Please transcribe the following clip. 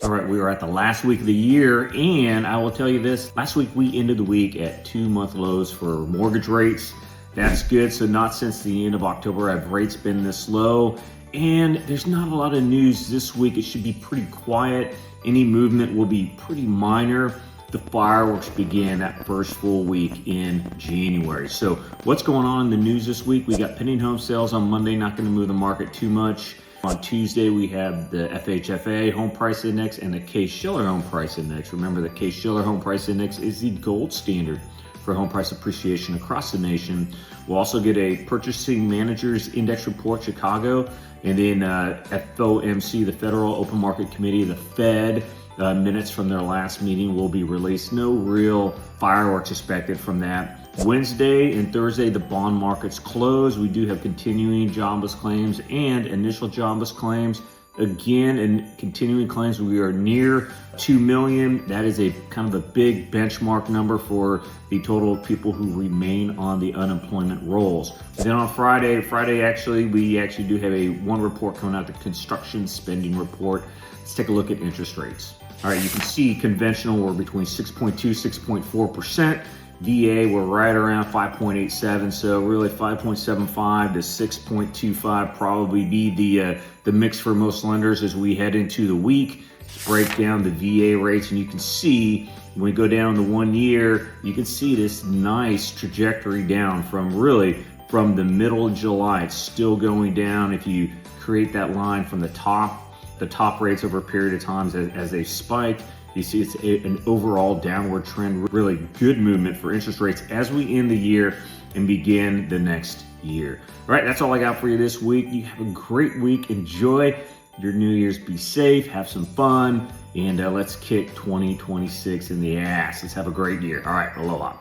All right, we are at the last week of the year, and I will tell you this, last week we ended the week at 2-month lows for mortgage rates. That's good. So not since the end of October have rates been this low, and there's not a lot of news this week. It should be pretty quiet. Any movement will be pretty minor. The fireworks begin that first full week in January. So what's going on in the news this week? We got pending home sales on Monday, not going to move the market too much. On Tuesday, we have the FHFA home price index and the Case-Shiller home price index. Remember, the Case-Shiller home price index is the gold standard for home price appreciation across the nation. We'll also get a purchasing managers index report, Chicago, and then FOMC, the Federal Open Market Committee, the Fed, minutes from their last meeting will be released. No real fireworks expected from that. Wednesday and Thursday, the bond markets close. We do have continuing jobless claims and initial jobless claims. Again, in continuing claims, we are near 2 million. That is a kind of a big benchmark number for the total of people who remain on the unemployment rolls. Then on Friday, we actually do have one report coming out, the construction spending report. Let's take a look at interest rates. All right, you can see conventional, we're between 6.2, 6.4%. VA, we're right around 5.87, so really 5.75 to 6.25 probably be the mix for most lenders as we head into the week. Let's break down the VA rates, and you can see when we go down to 1 year, you can see this nice trajectory down from the middle of July. It's still going down. If you create that line from the top rates over a period of time as they spike, you see it's an overall downward trend, really good movement for interest rates as we end the year and begin the next year. All right, that's all I got for you this week. You have a great week. Enjoy your New Year's. Be safe, have some fun, and let's kick 2026 in the ass. Let's have a great year. All right, aloha.